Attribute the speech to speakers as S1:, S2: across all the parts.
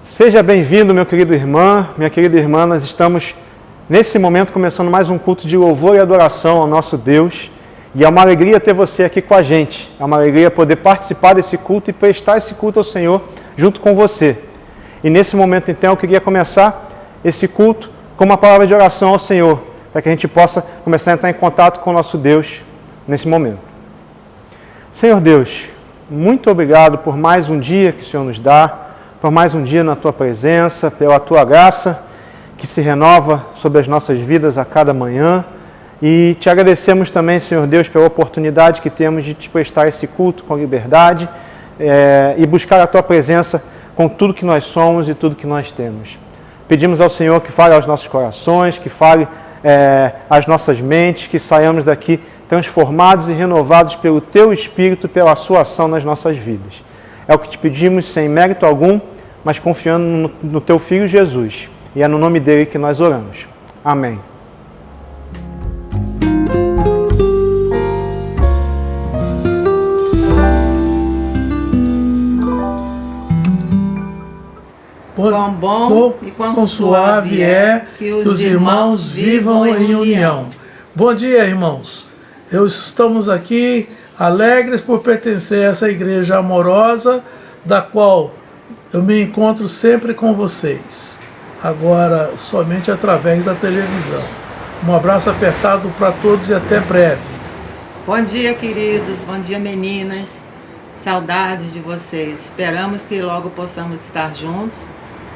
S1: Seja bem-vindo, meu querido irmão, minha querida irmã. Nós estamos, nesse momento, começando mais um culto de louvor e adoração ao nosso Deus. E é uma alegria ter você aqui com a gente. É uma alegria poder participar desse culto e prestar esse culto ao Senhor junto com você. E nesse momento, então, eu queria começar esse culto com uma palavra de oração ao Senhor, para que a gente possa começar a entrar em contato com o nosso Deus nesse momento. Senhor Deus, muito obrigado por mais um dia que o Senhor nos dá, por mais um dia na Tua presença, pela Tua graça que se renova sobre as nossas vidas a cada manhã. E te agradecemos também, Senhor Deus, pela oportunidade que temos de te prestar esse culto com liberdade e buscar a Tua presença com tudo que nós somos e tudo que nós temos. Pedimos ao Senhor que fale aos nossos corações, que fale às nossas mentes, que saiamos daqui transformados e renovados pelo Teu Espírito, pela Sua ação nas nossas vidas. É o que te pedimos sem mérito algum, mas confiando no Teu Filho Jesus. E é no nome dele que nós oramos. Amém.
S2: Quão bom e quão suave é que os irmãos vivam em união.
S3: Bom dia, irmãos. Estamos aqui alegres por pertencer a essa igreja amorosa, da qual eu me encontro sempre com vocês, agora somente através da televisão. Um abraço apertado para todos e até breve.
S2: Bom dia, queridos. Bom dia, meninas. Saudades de vocês. Esperamos que logo possamos estar juntos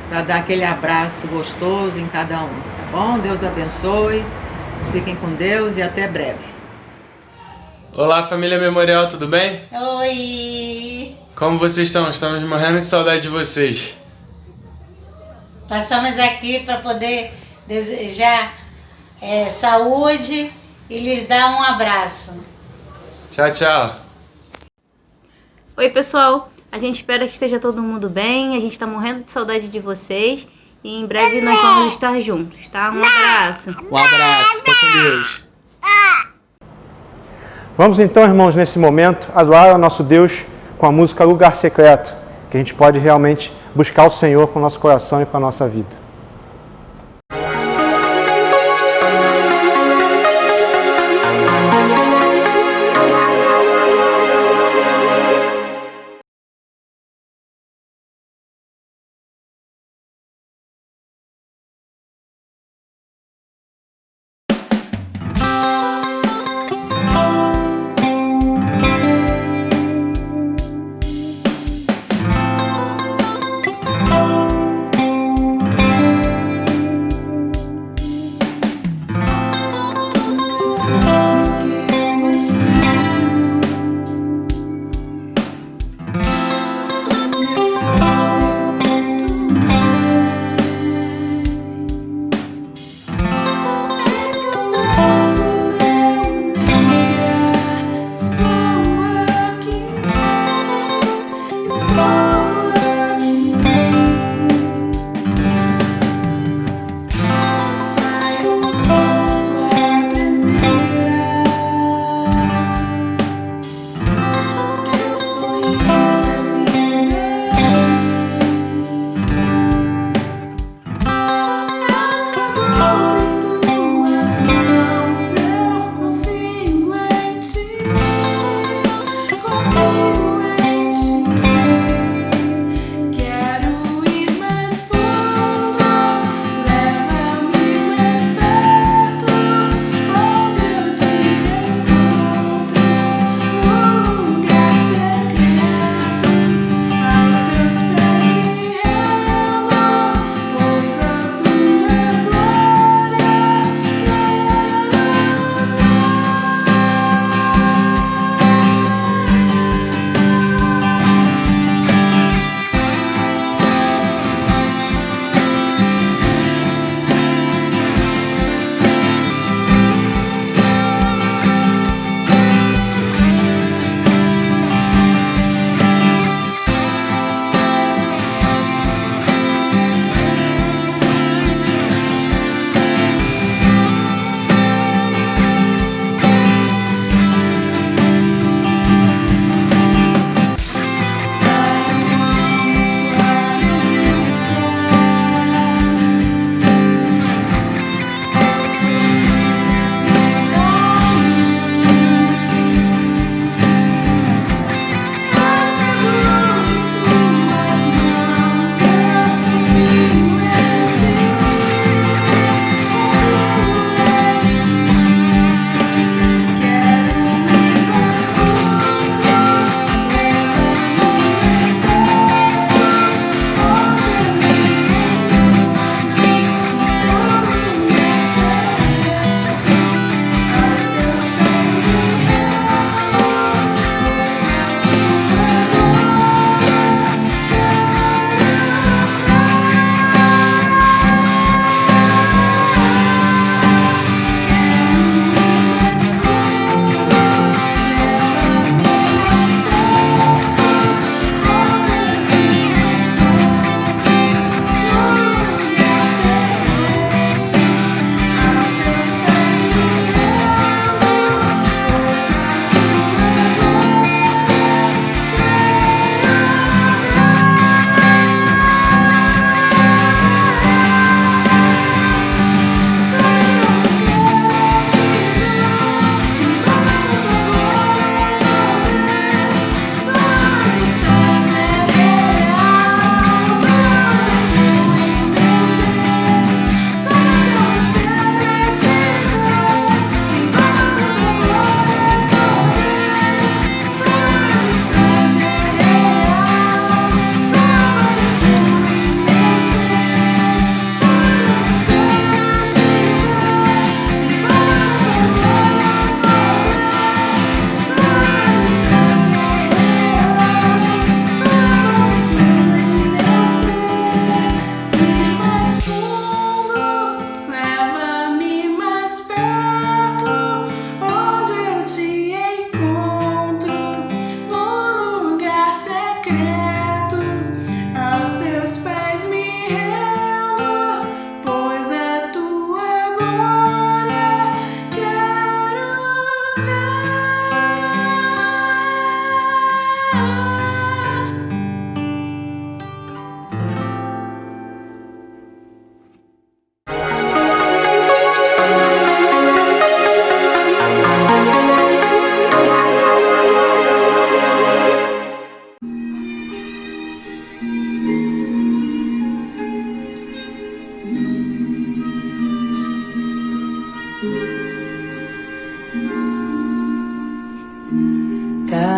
S2: para dar aquele abraço gostoso em cada um, tá bom? Deus abençoe. Fiquem com Deus e até breve.
S4: Olá, família Memorial, tudo bem?
S5: Oi!
S4: Como vocês estão? Estamos morrendo de saudade de vocês.
S5: Passamos aqui para poder desejar saúde e lhes dar um abraço.
S4: Tchau, tchau.
S6: Oi, pessoal. A gente espera que esteja todo mundo bem. A gente está morrendo de saudade de vocês. E em breve nós vamos estar juntos, tá? Um abraço.
S4: Um abraço. Fica com Deus.
S1: Vamos então, irmãos, nesse momento, adorar ao nosso Deus com a música Lugar Secreto, que a gente pode realmente buscar o Senhor com o nosso coração e com a nossa vida.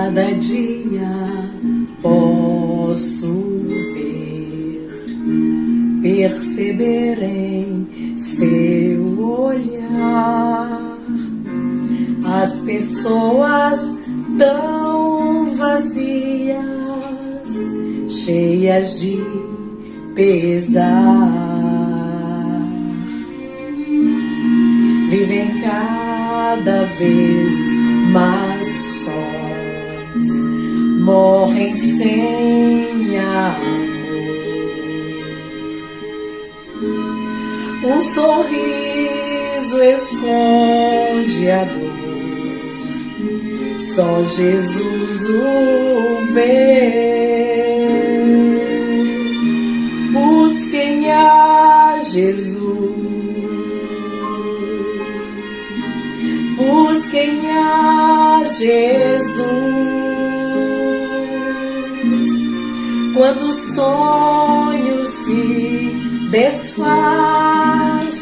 S7: cada dia posso ver, perceber em seu olhar as pessoas tão vazias, cheias de pesar, vivem cada vez mais sós, morrem sem amor. Um sorriso esconde a dor, só Jesus o vê. Busquem a Jesus, busquem a Jesus. Quando o sonho se desfaz,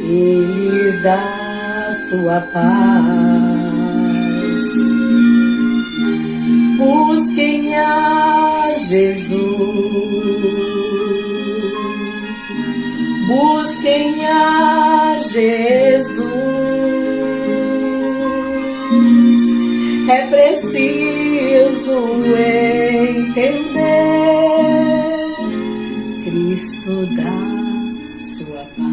S7: Ele dá sua paz. Busquem a Jesus, busquem a Jesus. É preciso entender, Cristo dá sua paz.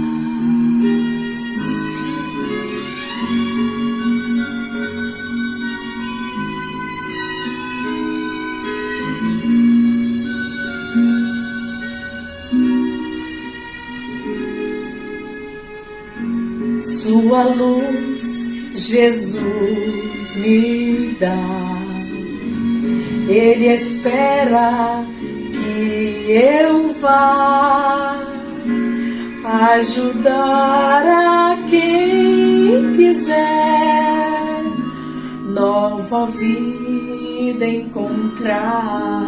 S7: Sua luz, Jesus me dá. Ele espera que eu vá ajudar a quem quiser nova vida encontrar,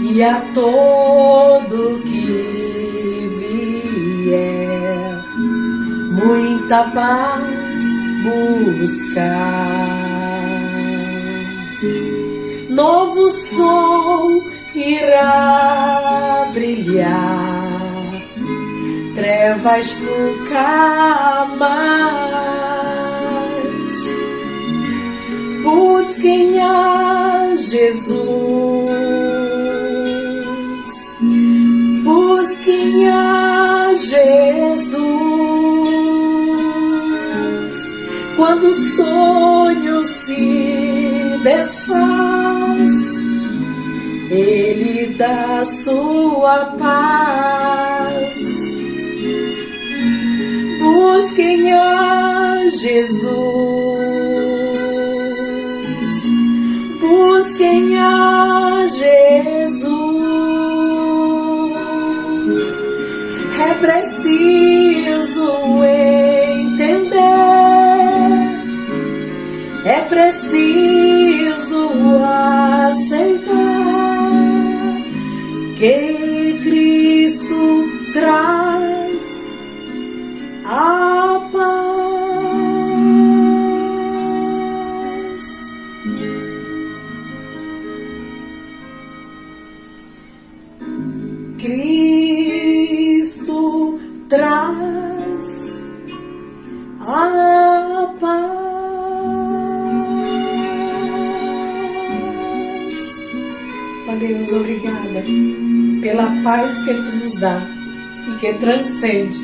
S7: e a todo que vier muita paz buscar. Novo sol irá brilhar, trevas nunca mais. Busquem a Jesus, busquem a Jesus. Quando o sonho se desfaz, Ele dá sua paz. Busquem a Jesus, busquem a Jesus. É preciso entender, é preciso aceitar que Cristo traz a paz. Cristo traz a paz. Deus, obrigada pela paz que Tu nos dá e que transcende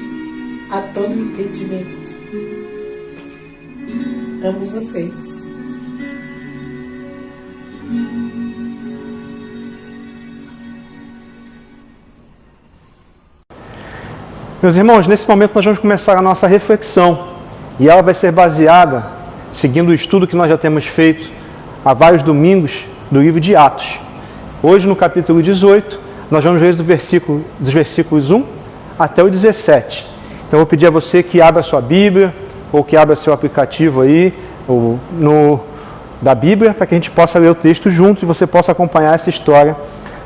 S7: a todo entendimento. Amo vocês.
S1: Meus irmãos, nesse momento nós vamos começar a nossa reflexão e ela vai ser baseada, seguindo o estudo que nós já temos feito há vários domingos, do livro de Atos. Hoje, no capítulo 18, nós vamos ver dos versículos 1 até o 17. Então, eu vou pedir a você que abra a sua Bíblia, ou que abra seu aplicativo aí, da Bíblia, para que a gente possa ler o texto juntos e você possa acompanhar essa história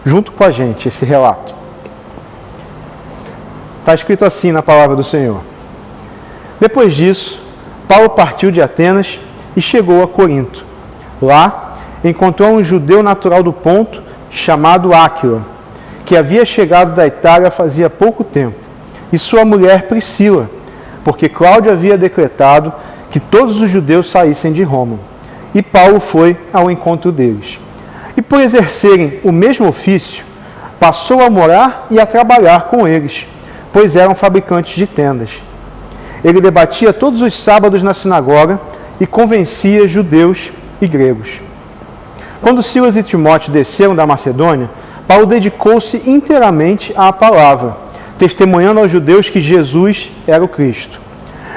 S1: junto com a gente, esse relato. Está escrito assim na palavra do Senhor. Depois disso, Paulo partiu de Atenas e chegou a Corinto. Lá, encontrou um judeu natural do Ponto, chamado Áquila, que havia chegado da Itália fazia pouco tempo, e sua mulher Priscila, porque Cláudio havia decretado que todos os judeus saíssem de Roma. E Paulo foi ao encontro deles. E por exercerem o mesmo ofício, passou a morar e a trabalhar com eles, pois eram fabricantes de tendas. Ele debatia todos os sábados na sinagoga e convencia judeus e gregos. Quando Silas e Timóteo desceram da Macedônia, Paulo dedicou-se inteiramente à palavra, testemunhando aos judeus que Jesus era o Cristo.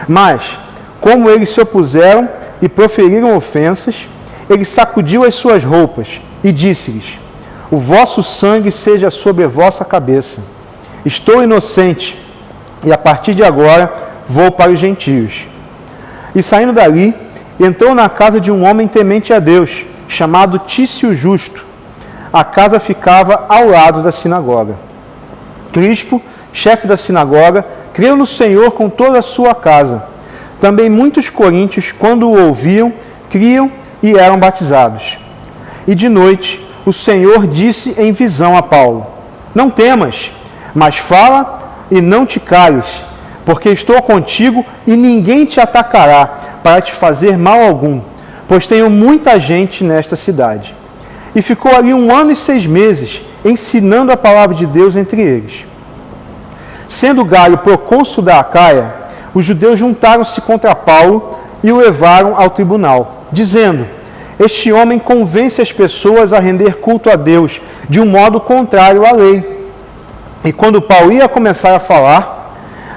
S1: Mas, como eles se opuseram e proferiram ofensas, ele sacudiu as suas roupas e disse-lhes: o vosso sangue seja sobre a vossa cabeça. Estou inocente, e a partir de agora vou para os gentios. E saindo dali, entrou na casa de um homem temente a Deus, chamado Tício Justo. A casa ficava ao lado da sinagoga. Crispo, chefe da sinagoga, creu no Senhor com toda a sua casa. Também muitos coríntios, quando o ouviam, criam e eram batizados. E de noite, o Senhor disse em visão a Paulo: não temas, mas fala e não te cales, porque estou contigo e ninguém te atacará para te fazer mal algum, pois tenho muita gente nesta cidade. E ficou ali 1 ano e 6 meses, ensinando a palavra de Deus entre eles. Sendo Galho procônsul da Acaia, os judeus juntaram-se contra Paulo e o levaram ao tribunal, dizendo: este homem convence as pessoas a render culto a Deus de um modo contrário à lei. E quando Paulo ia começar a falar,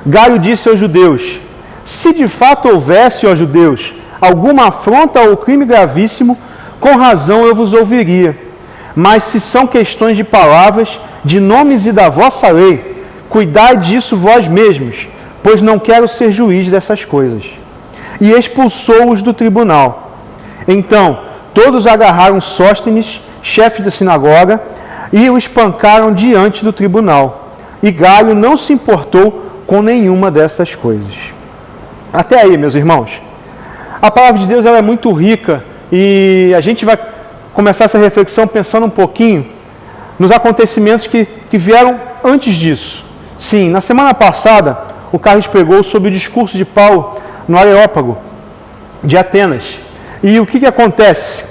S1: Galho disse aos judeus: se de fato houvesse, ó judeus, alguma afronta ou crime gravíssimo, com razão eu vos ouviria. Mas se são questões de palavras, de nomes e da vossa lei, cuidai disso vós mesmos, pois não quero ser juiz dessas coisas. E expulsou-os do tribunal. Então, todos agarraram Sóstenes, chefe da sinagoga, e o espancaram diante do tribunal. E Galho não se importou com nenhuma dessas coisas. Até aí, meus irmãos, a palavra de Deus ela é muito rica e a gente vai começar essa reflexão pensando um pouquinho nos acontecimentos que vieram antes disso. Sim, na semana passada, o Carlos pregou sobre o discurso de Paulo no Areópago de Atenas. E o que acontece?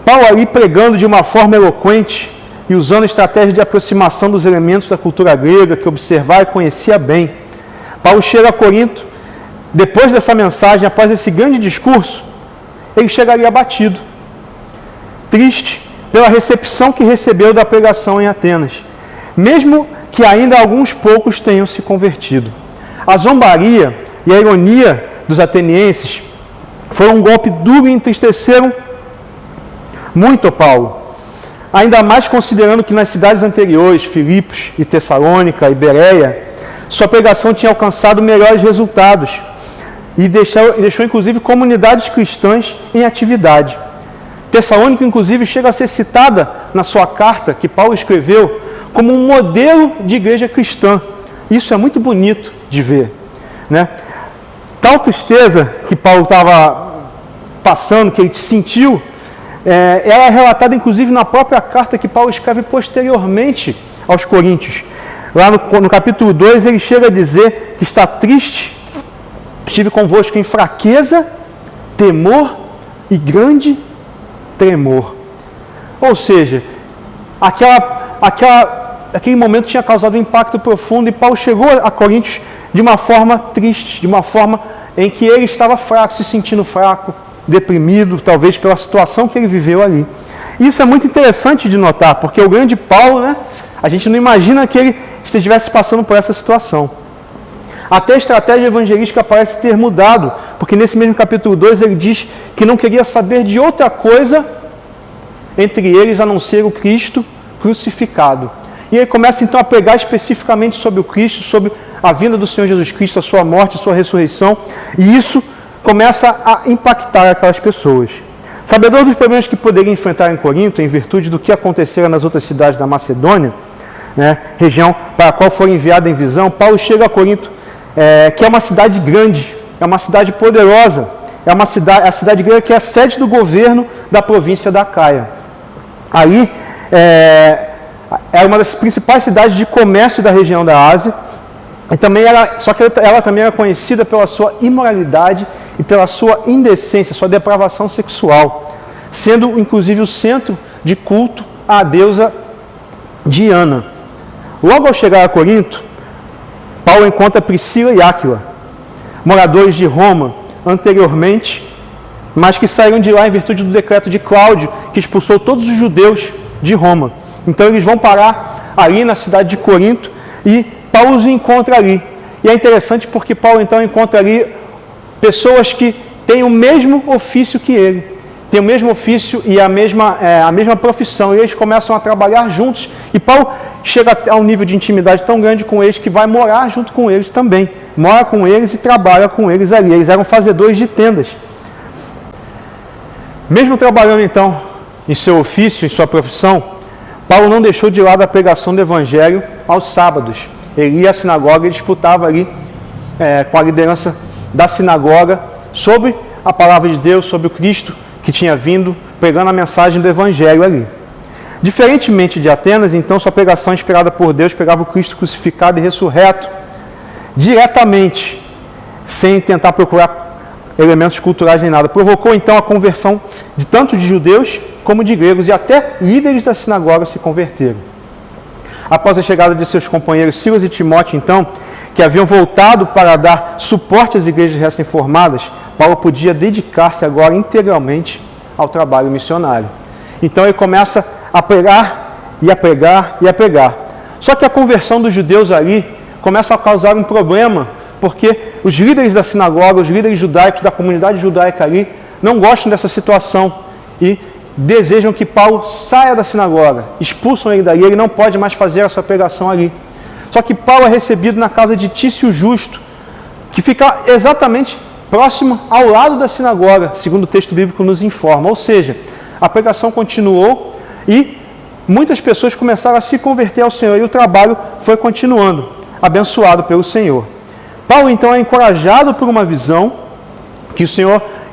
S1: Paulo ali pregando de uma forma eloquente e usando estratégia de aproximação dos elementos da cultura grega que observava e conhecia bem. Paulo chega a Corinto, depois dessa mensagem, após esse grande discurso, ele chegaria abatido, triste pela recepção que recebeu da pregação em Atenas, mesmo que ainda alguns poucos tenham se convertido. A zombaria e a ironia dos atenienses foram um golpe duro e entristeceram muito a Paulo, ainda mais considerando que nas cidades anteriores, Filipos e Tessalônica e Bereia, sua pregação tinha alcançado melhores resultados e deixou inclusive comunidades cristãs em atividade. Tessalônica, inclusive, chega a ser citada na sua carta que Paulo escreveu como um modelo de igreja cristã. Isso é muito bonito de ver, né? Tal tristeza que Paulo estava passando, que ele sentiu, ela é relatada inclusive na própria carta que Paulo escreve posteriormente aos Coríntios. Lá no capítulo 2 ele chega a dizer que está triste, estive convosco em fraqueza, temor e grande tremor. Ou seja, aquele momento tinha causado um impacto profundo e Paulo chegou a Coríntios de uma forma triste, de uma forma em que ele estava fraco, se sentindo fraco, deprimido, talvez pela situação que ele viveu ali. Isso é muito interessante de notar, porque o grande Paulo, né, a gente não imagina que ele estivesse passando por essa situação. Até a estratégia evangelística parece ter mudado, porque nesse mesmo capítulo 2 ele diz que não queria saber de outra coisa entre eles a não ser o Cristo crucificado. E ele começa então a pregar especificamente sobre o Cristo, sobre a vinda do Senhor Jesus Cristo, a sua morte, a sua ressurreição, e isso começa a impactar aquelas pessoas. Sabedor dos problemas que poderiam enfrentar em Corinto, em virtude do que acontecera nas outras cidades da Macedônia, né, região para a qual foi enviado em visão, Paulo chega a Corinto, que é uma cidade grande, é uma cidade poderosa, é a cidade grega que é a sede do governo da província da Acaia. Ali era uma das principais cidades de comércio da região da Ásia, e também só que ela também era conhecida pela sua imoralidade e pela sua indecência, sua depravação sexual, sendo inclusive o centro de culto à deusa Diana. Logo ao chegar a Corinto, Paulo encontra Priscila e Áquila, moradores de Roma anteriormente, mas que saíram de lá em virtude do decreto de Cláudio, que expulsou todos os judeus de Roma. Então eles vão parar ali na cidade de Corinto e Paulo os encontra ali. E é interessante porque Paulo então encontra ali pessoas que têm o mesmo ofício que ele, têm o mesmo ofício e a mesma profissão, e eles começam a trabalhar juntos, e Paulo chega a um nível de intimidade tão grande com eles que vai morar junto com eles também, mora com eles e trabalha com eles ali. Eles eram fazedores de tendas. Mesmo trabalhando então em seu ofício, em sua profissão, Paulo não deixou de lado a pregação do evangelho aos sábados. Ele ia à sinagoga e disputava ali com a liderança da sinagoga sobre a palavra de Deus, sobre o Cristo que tinha vindo, pregando a mensagem do evangelho ali. Diferentemente de Atenas, então, sua pregação inspirada por Deus pegava o Cristo crucificado e ressurreto diretamente, sem tentar procurar elementos culturais nem nada. Provocou então a conversão de tanto de judeus como de gregos, e até líderes da sinagoga se converteram. Após a chegada de seus companheiros Silas e Timóteo, então, que haviam voltado para dar suporte às igrejas recém-formadas, Paulo podia dedicar-se agora integralmente ao trabalho missionário. Então ele começa a pregar e a pregar e a pregar. Só que a conversão dos judeus ali começa a causar um problema, porque os líderes da sinagoga, os líderes judaicos da comunidade judaica ali, não gostam dessa situação e desejam que Paulo saia da sinagoga, expulsam ele dali, ele não pode mais fazer a sua pregação ali. Só que Paulo é recebido na casa de Tício Justo, que fica exatamente próximo ao lado da sinagoga, segundo o texto bíblico nos informa. Ou seja, a pregação continuou e muitas pessoas começaram a se converter ao Senhor, e o trabalho foi continuando, abençoado pelo Senhor. Paulo então é encorajado por uma visão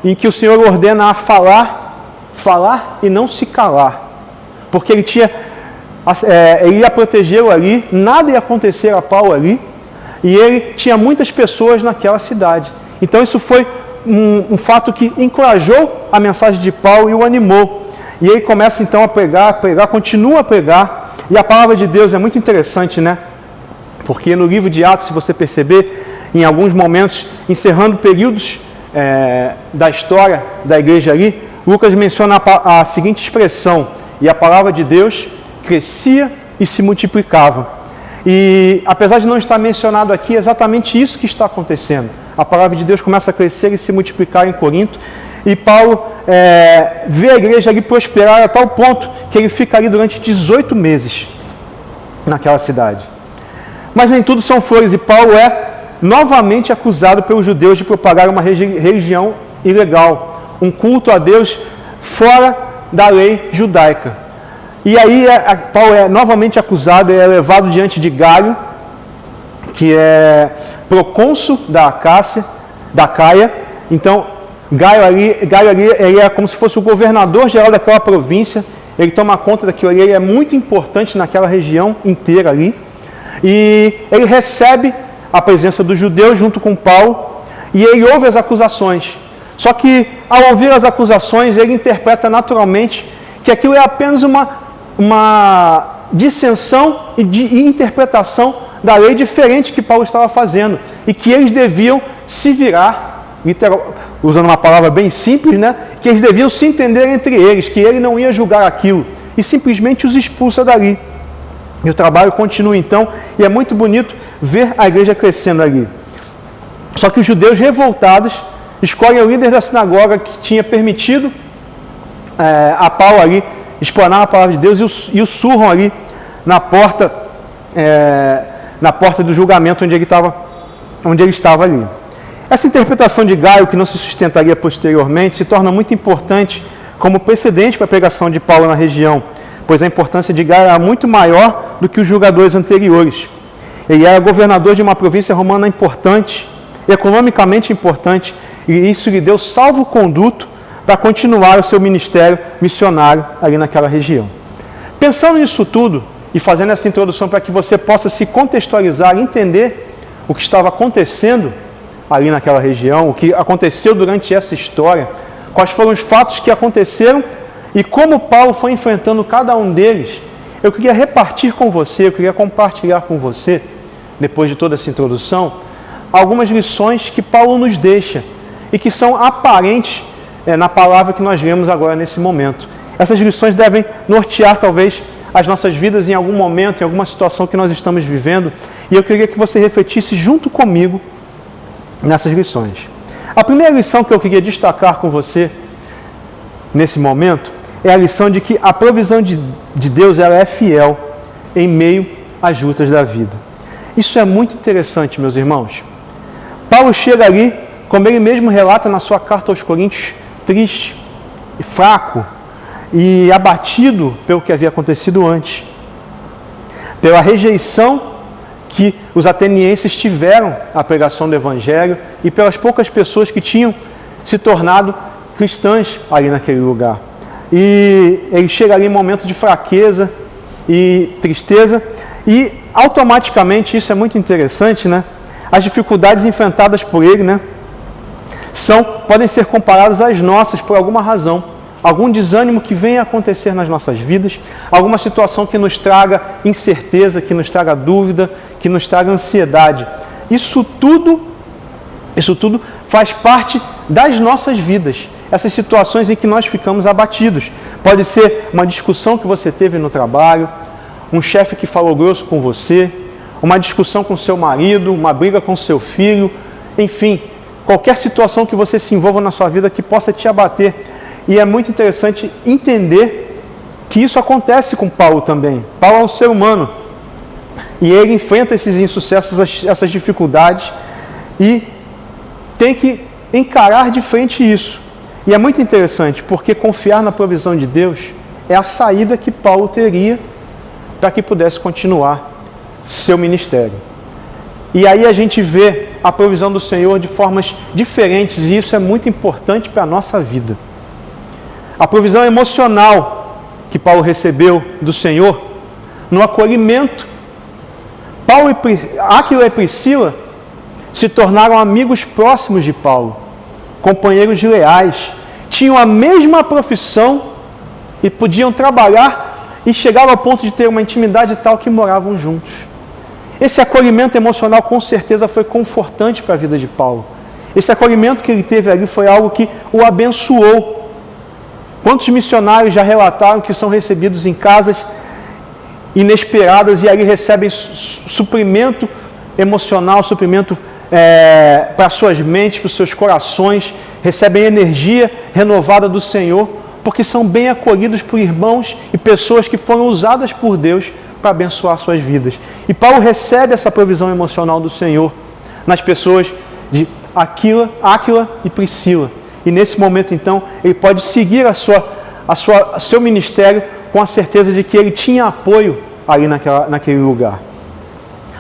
S1: em que o Senhor ordena a falar e não se calar, porque ele ia protegê-lo ali, nada ia acontecer a Paulo ali, e ele tinha muitas pessoas naquela cidade. Então isso foi um fato que encorajou a mensagem de Paulo e o animou. E ele começa então a pregar, continua a pregar, e a palavra de Deus é muito interessante, né? Porque no livro de Atos, se você perceber, em alguns momentos, encerrando períodos da história da igreja ali, Lucas menciona a seguinte expressão: e a palavra de Deus crescia e se multiplicava. E apesar de não estar mencionado aqui, é exatamente isso que está acontecendo. A palavra de Deus começa a crescer e se multiplicar em Corinto, e Paulo vê a igreja ali prosperar a tal ponto que ele fica ali durante 18 meses naquela cidade. Mas nem tudo são flores, e Paulo é novamente acusado pelos judeus de propagar uma religião ilegal, um culto a Deus fora da lei judaica. E aí Paulo é novamente acusado, é levado diante de Gaio, que é procônsul da Acaia. Então, Gaio ali ele é como se fosse o governador geral daquela província, ele toma conta daquilo ali, ele é muito importante naquela região inteira ali. E ele recebe a presença dos judeus junto com Paulo, e ele ouve as acusações. Só que, ao ouvir as acusações, ele interpreta naturalmente que aquilo é apenas uma dissensão e interpretação da lei diferente que Paulo estava fazendo, e que eles deviam se virar, usando uma palavra bem simples, né? Que eles deviam se entender entre eles, que ele não ia julgar aquilo, e simplesmente os expulsa dali. E o trabalho continua então, e é muito bonito ver a igreja crescendo ali. Só que os judeus revoltados escolhem o líder da sinagoga que tinha permitido a Paulo ali explanar a palavra de Deus, e o surram ali na porta do julgamento onde ele estava ali. Essa interpretação de Gaio, que não se sustentaria posteriormente, se torna muito importante como precedente para a pregação de Paulo na região, pois a importância de Gaio era muito maior do que os julgadores anteriores. Ele era governador de uma província romana importante, economicamente importante, E isso lhe deu salvo-conduto para continuar o seu ministério missionário ali naquela região. Pensando nisso tudo e fazendo essa introdução para que você possa se contextualizar, entender o que estava acontecendo ali naquela região, o que aconteceu durante essa história, quais foram os fatos que aconteceram e como Paulo foi enfrentando cada um deles, eu queria repartir com você, eu queria compartilhar com você, depois de toda essa introdução, algumas lições que Paulo nos deixa e que são aparentes na palavra que nós lemos agora nesse momento. Essas lições devem nortear talvez as nossas vidas em algum momento, em alguma situação que nós estamos vivendo, e eu queria que você refletisse junto comigo nessas lições. A primeira lição que eu queria destacar com você nesse momento é a lição de que a provisão de Deus ela é fiel em meio às lutas da vida. Isso é muito interessante, meus irmãos. Paulo chega ali, como ele mesmo relata na sua carta aos Coríntios, triste e fraco e abatido pelo que havia acontecido antes, pela rejeição que os atenienses tiveram à pregação do Evangelho e pelas poucas pessoas que tinham se tornado cristãs ali naquele lugar. E ele chega ali em um momento de fraqueza e tristeza e automaticamente, isso é muito interessante, né? As dificuldades enfrentadas por ele, né, podem ser comparadas às nossas por alguma razão. Algum desânimo que venha a acontecer nas nossas vidas, alguma situação que nos traga incerteza, que nos traga dúvida, que nos traga ansiedade. Isso tudo faz parte das nossas vidas. Essas situações em que nós ficamos abatidos. Pode ser uma discussão que você teve no trabalho, um chefe que falou grosso com você, uma discussão com seu marido, uma briga com seu filho, enfim, qualquer situação que você se envolva na sua vida que possa te abater. E é muito interessante entender que isso acontece com Paulo também. Paulo é um ser humano e ele enfrenta esses insucessos, essas dificuldades e tem que encarar de frente isso. E é muito interessante porque confiar na provisão de Deus é a saída que Paulo teria para que pudesse continuar seu ministério. E aí a gente vê a provisão do Senhor de formas diferentes e isso é muito importante para a nossa vida. A provisão emocional que Paulo recebeu do Senhor no acolhimento. Áquila e Priscila se tornaram amigos próximos de Paulo, companheiros leais, tinham a mesma profissão e podiam trabalhar e chegaram ao ponto de ter uma intimidade tal que moravam juntos. Esse acolhimento emocional com certeza foi confortante para a vida de Paulo. Esse acolhimento que ele teve ali foi algo que o abençoou. Quantos missionários já relataram que são recebidos em casas inesperadas e ali recebem suprimento emocional, suprimento para suas mentes, para os seus corações, recebem energia renovada do Senhor, porque são bem acolhidos por irmãos e pessoas que foram usadas por Deus para abençoar suas vidas. E Paulo recebe essa provisão emocional do Senhor nas pessoas de Áquila e Priscila. E nesse momento, então, ele pode seguir seu ministério com a certeza de que ele tinha apoio ali naquele lugar.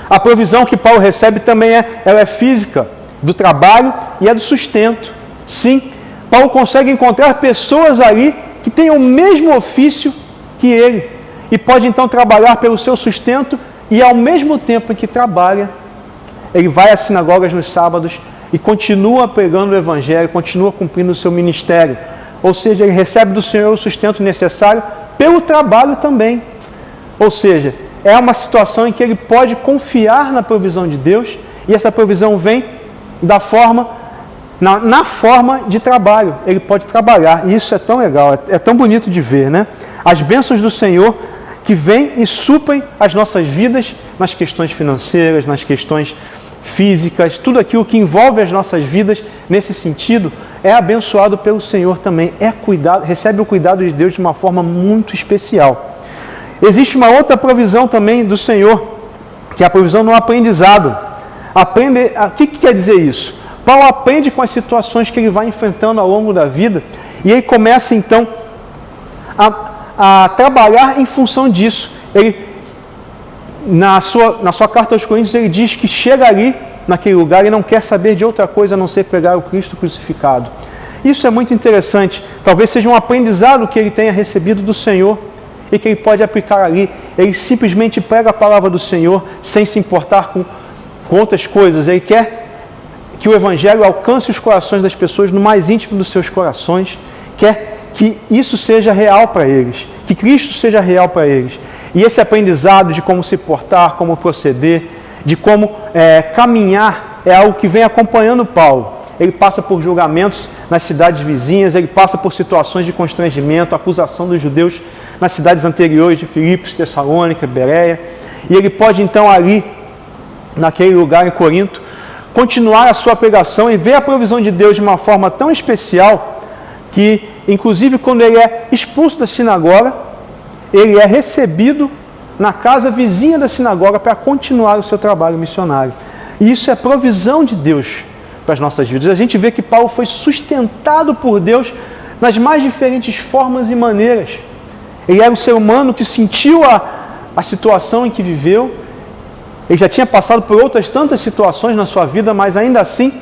S1: A provisão que Paulo recebe também ela é física, do trabalho e é do sustento. Sim, Paulo consegue encontrar pessoas ali que têm o mesmo ofício que ele e pode então trabalhar pelo seu sustento e ao mesmo tempo em que trabalha, ele vai às sinagogas nos sábados e continua pregando o Evangelho, continua cumprindo o seu ministério. Ou seja, ele recebe do Senhor o sustento necessário pelo trabalho também. Ou seja, é uma situação em que ele pode confiar na provisão de Deus e essa provisão vem na forma de trabalho. Ele pode trabalhar e isso é tão legal, é tão bonito de ver, né? As bênçãos do Senhor que vêm e suprem as nossas vidas nas questões financeiras, nas questões físicas, tudo aquilo que envolve as nossas vidas nesse sentido é abençoado pelo Senhor também, recebe o cuidado de Deus de uma forma muito especial. Existe uma outra provisão também do Senhor, que é a provisão no aprendizado. O que quer dizer isso? Paulo aprende com as situações que ele vai enfrentando ao longo da vida e ele começa então a trabalhar em função disso. Ele, na sua carta aos Coríntios, ele diz que chega ali naquele lugar e não quer saber de outra coisa a não ser pregar o Cristo crucificado. Isso é muito interessante. Talvez seja um aprendizado que ele tenha recebido do Senhor e que ele pode aplicar ali. Ele simplesmente prega a palavra do Senhor sem se importar com outras coisas. Ele quer que o Evangelho alcance os corações das pessoas no mais íntimo dos seus corações. Quer que isso seja real para eles, que Cristo seja real para eles. E esse aprendizado de como se portar, como proceder, de como caminhar, é algo que vem acompanhando Paulo. Ele passa por julgamentos nas cidades vizinhas, ele passa por situações de constrangimento, acusação dos judeus nas cidades anteriores de Filipos, Tessalônica, Bereia. E ele pode então ali, naquele lugar em Corinto, continuar a sua pregação e ver a provisão de Deus de uma forma tão especial que, inclusive, quando ele é expulso da sinagoga, ele é recebido na casa vizinha da sinagoga para continuar o seu trabalho missionário. E isso é provisão de Deus para as nossas vidas. A gente vê que Paulo foi sustentado por Deus nas mais diferentes formas e maneiras. Ele era um ser humano que sentiu a situação em que viveu. Ele já tinha passado por outras tantas situações na sua vida, mas ainda assim,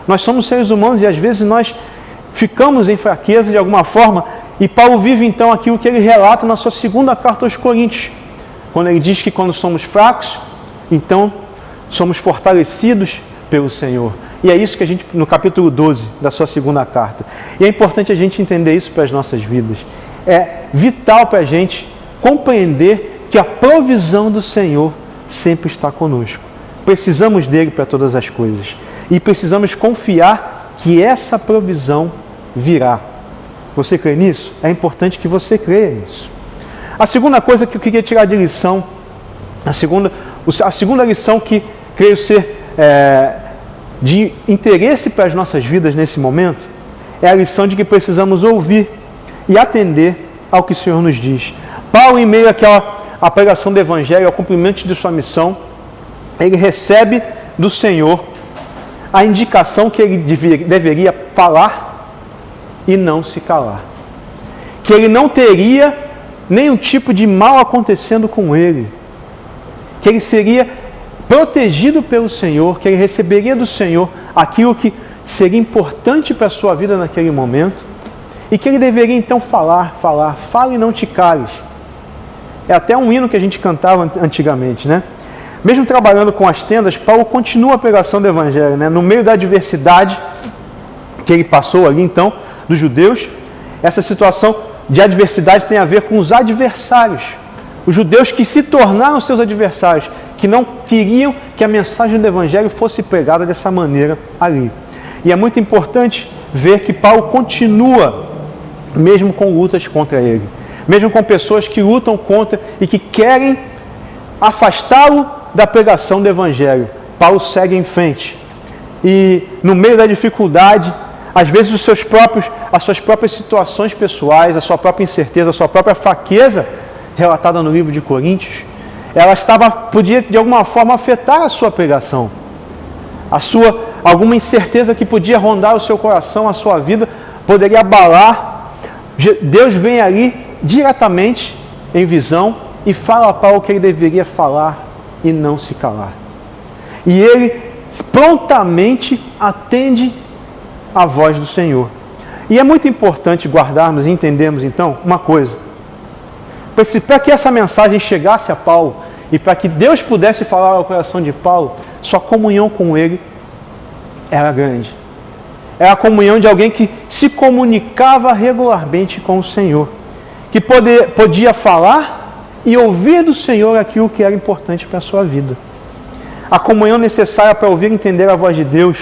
S1: nós somos seres humanos e às vezes nós ficamos em fraqueza de alguma forma. E Paulo vive então aquilo que ele relata na sua segunda carta aos Coríntios, quando ele diz que quando somos fracos, então somos fortalecidos pelo Senhor. E é isso que a gente, no capítulo 12 da sua segunda carta. E é importante a gente entender isso para as nossas vidas. É vital para a gente compreender que a provisão do Senhor sempre está conosco. Precisamos dele para todas as coisas. E precisamos confiar que essa provisão virá. Você crê nisso? É importante que você creia nisso. A segunda coisa que eu queria tirar de lição, a segunda lição que creio ser de interesse para as nossas vidas nesse momento, é a lição de que precisamos ouvir e atender ao que o Senhor nos diz. Paulo, em meio à pregação do Evangelho, ao cumprimento de sua missão, ele recebe do Senhor a indicação que ele deveria falar e não se calar. Que ele não teria nenhum tipo de mal acontecendo com ele. Que ele seria protegido pelo Senhor, que ele receberia do Senhor aquilo que seria importante para a sua vida naquele momento, e que ele deveria então falar, fala e não te cales. É até um hino que a gente cantava antigamente, né? Mesmo trabalhando com as tendas, Paulo continua a pregação do Evangelho, né? No meio da adversidade que ele passou ali então, dos judeus, essa situação de adversidade tem a ver com os adversários, os judeus que se tornaram seus adversários, que não queriam que a mensagem do Evangelho fosse pregada dessa maneira ali. E é muito importante ver que Paulo continua, mesmo com lutas contra ele, mesmo com pessoas que lutam contra e que querem afastá-lo da pregação do Evangelho. Paulo segue em frente. E no meio da dificuldade, às vezes as suas próprias situações pessoais, a sua própria incerteza, a sua própria fraqueza, relatada no livro de Coríntios, ela podia de alguma forma afetar a sua pregação. Alguma incerteza que podia rondar o seu coração, a sua vida, poderia abalar. Deus vem ali diretamente em visão e fala a Paulo que ele deveria falar e não se calar. E ele prontamente atende a voz do Senhor. E é muito importante guardarmos e entendermos então uma coisa. Para que essa mensagem chegasse a Paulo e para que Deus pudesse falar ao coração de Paulo, sua comunhão com ele era grande. Era a comunhão de alguém que se comunicava regularmente com o Senhor, que podia falar e ouvir do Senhor aquilo que era importante para a sua vida. A comunhão necessária para ouvir e entender a voz de Deus,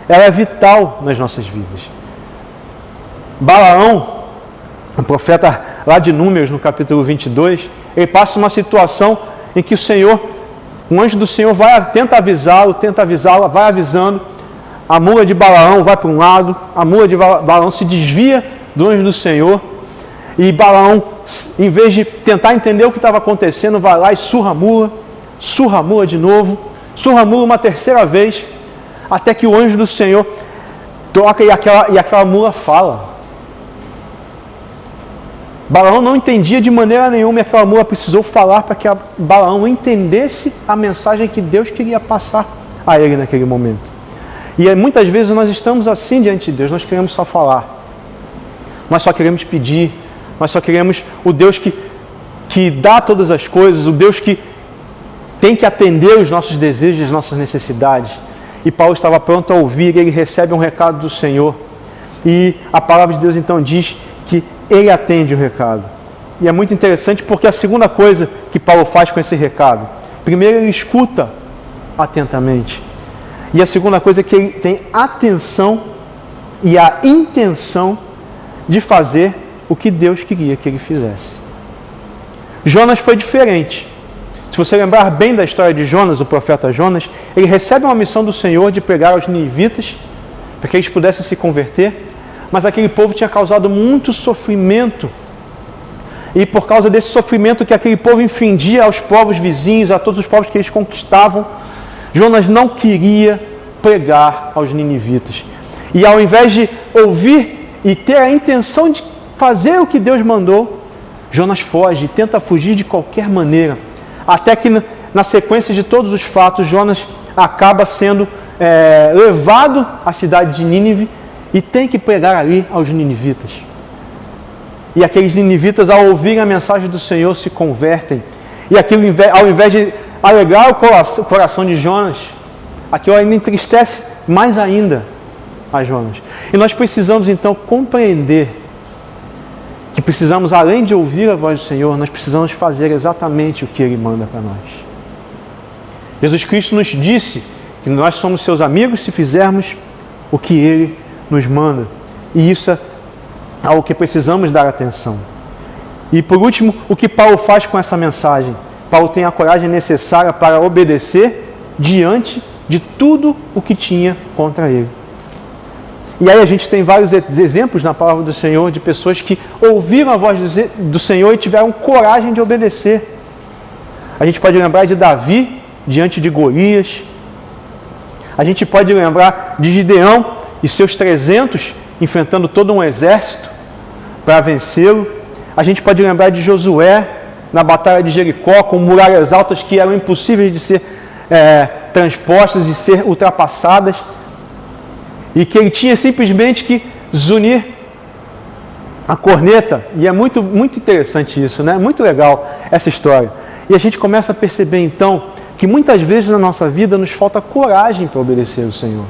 S1: ela é vital nas nossas vidas. Balaão, o profeta lá de Números, no capítulo 22, ele passa uma situação em que um anjo do Senhor tenta avisá-lo, vai avisando, a mula de Balaão vai para um lado, a mula de Balaão se desvia do anjo do Senhor, e Balaão, em vez de tentar entender o que estava acontecendo, vai lá e surra a mula de novo, surra a mula uma terceira vez, até que o anjo do Senhor toca e aquela mula fala. Balaão não entendia de maneira nenhuma e aquela mula precisou falar para que Balaão entendesse a mensagem que Deus queria passar a Ele naquele momento. E muitas vezes nós estamos assim diante de Deus, nós queremos só falar, nós só queremos pedir, nós só queremos o Deus que dá todas as coisas, o Deus que tem que atender os nossos desejos, as nossas necessidades. E Paulo estava pronto a ouvir, ele recebe um recado do Senhor. E a palavra de Deus então diz que ele atende o recado. E é muito interessante porque a segunda coisa que Paulo faz com esse recado, primeiro ele escuta atentamente. E a segunda coisa é que ele tem atenção e a intenção de fazer o que Deus queria que ele fizesse. Jonas foi diferente. Se você lembrar bem da história de Jonas, o profeta Jonas, ele recebe uma missão do Senhor de pregar aos ninivitas, para que eles pudessem se converter, mas aquele povo tinha causado muito sofrimento. E por causa desse sofrimento que aquele povo infligia aos povos vizinhos, a todos os povos que eles conquistavam, Jonas não queria pregar aos ninivitas. E ao invés de ouvir e ter a intenção de fazer o que Deus mandou, Jonas foge e tenta fugir de qualquer maneira. Até que na sequência de todos os fatos, Jonas acaba sendo levado à cidade de Nínive e tem que pregar ali aos ninivitas. E aqueles ninivitas, ao ouvirem a mensagem do Senhor, se convertem. E aquilo, ao invés de alegrar o coração de Jonas, aquilo ainda entristece mais ainda a Jonas. E nós precisamos então compreender que precisamos, além de ouvir a voz do Senhor, nós precisamos fazer exatamente o que Ele manda para nós. Jesus Cristo nos disse que nós somos seus amigos se fizermos o que Ele nos manda. E isso é ao que precisamos dar atenção. E por último, o que Paulo faz com essa mensagem? Paulo tem a coragem necessária para obedecer diante de tudo o que tinha contra ele. E aí a gente tem vários exemplos na palavra do Senhor de pessoas que ouviram a voz do Senhor e tiveram coragem de obedecer. A gente pode lembrar de Davi diante de Golias. A gente pode lembrar de Gideão e seus 300 enfrentando todo um exército para vencê-lo. A gente pode lembrar de Josué na batalha de Jericó com muralhas altas que eram impossíveis de ser transpostas e ser ultrapassadas. E que ele tinha simplesmente que zunir a corneta. E é muito, muito interessante isso, né? Muito legal essa história. E a gente começa a perceber então que muitas vezes na nossa vida nos falta coragem para obedecer ao Senhor.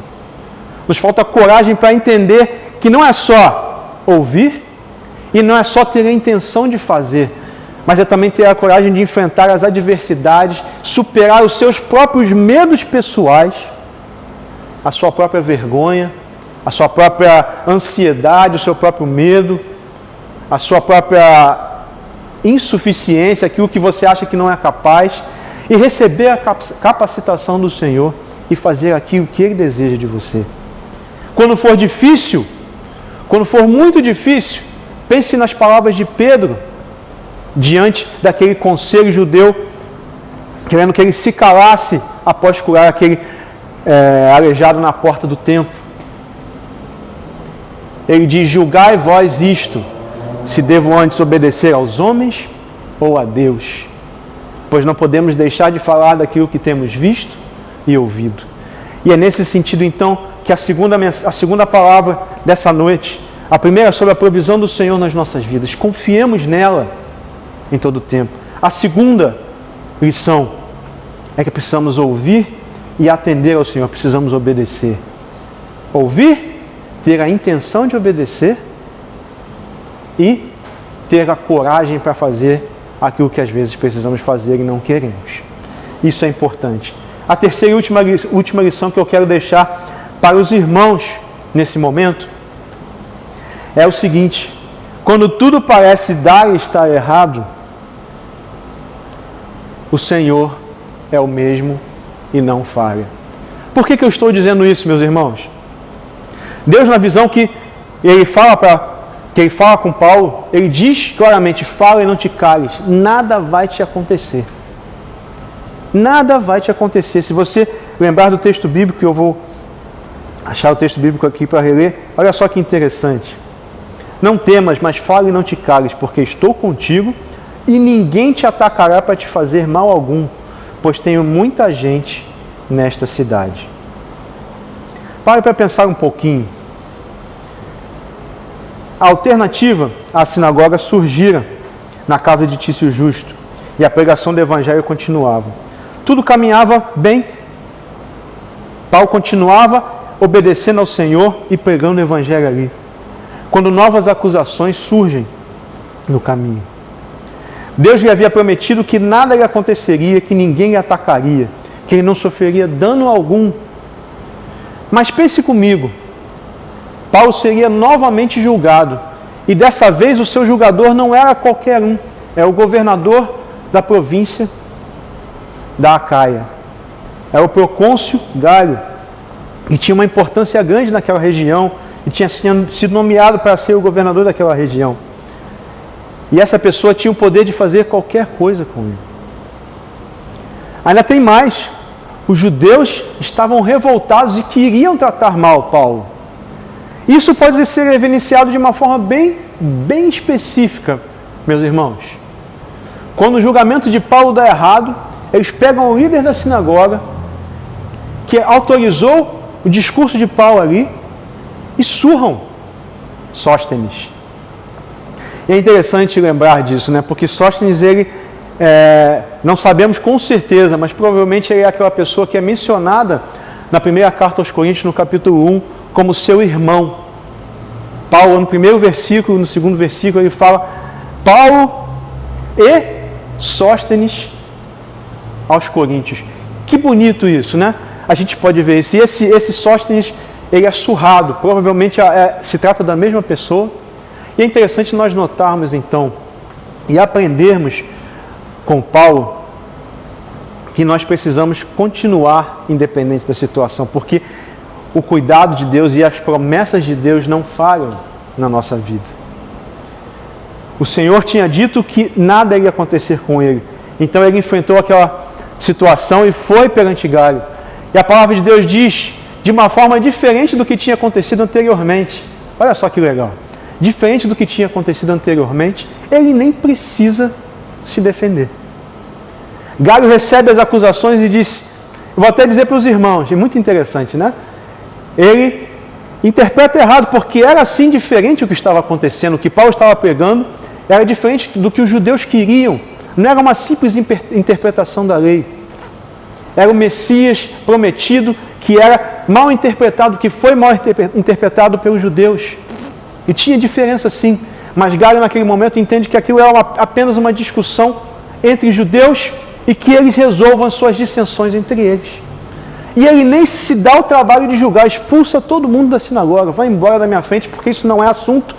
S1: Nos falta coragem para entender que não é só ouvir e não é só ter a intenção de fazer, mas é também ter a coragem de enfrentar as adversidades, superar os seus próprios medos pessoais, a sua própria vergonha, a sua própria ansiedade, o seu próprio medo, a sua própria insuficiência, aquilo que você acha que não é capaz, e receber a capacitação do Senhor e fazer aquilo que Ele deseja de você. Quando for difícil, quando for muito difícil, pense nas palavras de Pedro, diante daquele conselho judeu, querendo que ele se calasse após curar aquele aleijado na porta do templo. Ele diz: julgai vós isto, se devo antes obedecer aos homens ou a Deus, pois não podemos deixar de falar daquilo que temos visto e ouvido. E é nesse sentido então que a segunda palavra dessa noite, a primeira é sobre a provisão do Senhor nas nossas vidas. Confiemos nela em todo o tempo. A segunda lição é que precisamos ouvir e atender ao Senhor, precisamos obedecer. Ouvir, ter a intenção de obedecer e ter a coragem para fazer aquilo que às vezes precisamos fazer e não queremos. Isso é importante. A terceira e última lição que eu quero deixar para os irmãos nesse momento é o seguinte: quando tudo parece dar e estar errado, o Senhor é o mesmo e não falha. Por que eu estou dizendo isso, meus irmãos? Deus, na visão que Ele fala com Paulo, Ele diz claramente: fala e não te cales, nada vai te acontecer. Nada vai te acontecer. Se você lembrar do texto bíblico, eu vou achar o texto bíblico aqui para reler, olha só que interessante. Não temas, mas fala e não te cales, porque estou contigo e ninguém te atacará para te fazer mal algum, pois tenho muita gente nesta cidade. Pare para pensar um pouquinho. A alternativa à sinagoga surgira na casa de Tício Justo e a pregação do evangelho continuava. Tudo caminhava bem. Paulo continuava obedecendo ao Senhor e pregando o evangelho ali. Quando novas acusações surgem no caminho. Deus lhe havia prometido que nada lhe aconteceria, que ninguém lhe atacaria, que ele não sofreria dano algum. Mas pense comigo, Paulo seria novamente julgado, e dessa vez o seu julgador não era qualquer um, é o governador da província da Acaia. É o procônsul Galho, que tinha uma importância grande naquela região, e tinha sido nomeado para ser o governador daquela região. E essa pessoa tinha o poder de fazer qualquer coisa com ele. Ainda tem mais. Os judeus estavam revoltados e queriam tratar mal Paulo. Isso pode ser evidenciado de uma forma bem específica, meus irmãos. Quando o julgamento de Paulo dá errado, eles pegam o líder da sinagoga, que autorizou o discurso de Paulo ali, e surram Sóstenes. E é interessante lembrar disso, né? Porque Sóstenes, ele, não sabemos com certeza, mas provavelmente ele é aquela pessoa que é mencionada na primeira carta aos Coríntios, no capítulo 1, como seu irmão. Paulo, no primeiro versículo, no segundo versículo, ele fala Paulo e Sóstenes aos Coríntios. Que bonito isso, né? A gente pode ver isso. E esse Sóstenes, ele é surrado. Provavelmente se trata da mesma pessoa. E é interessante nós notarmos, então, e aprendermos com Paulo, que nós precisamos continuar independente da situação, porque o cuidado de Deus e as promessas de Deus não falham na nossa vida. O Senhor tinha dito que nada ia acontecer com ele. Então ele enfrentou aquela situação e foi perante Galho. E a palavra de Deus diz, de uma forma diferente do que tinha acontecido anteriormente. Olha só que legal. Diferente do que tinha acontecido anteriormente, ele nem precisa se defender. Galho recebe as acusações e diz, vou até dizer para os irmãos, é muito interessante, né? Ele interpreta errado, porque era assim diferente o que estava acontecendo, o que Paulo estava pregando, era diferente do que os judeus queriam, não era uma simples interpretação da lei. Era o Messias prometido que era mal interpretado, que foi mal interpretado pelos judeus. E tinha diferença sim, mas Galho naquele momento entende que aquilo era apenas uma discussão entre judeus e que eles resolvam as suas dissensões entre eles. E ele nem se dá o trabalho de julgar, expulsa todo mundo da sinagoga, vai embora da minha frente, porque isso não é assunto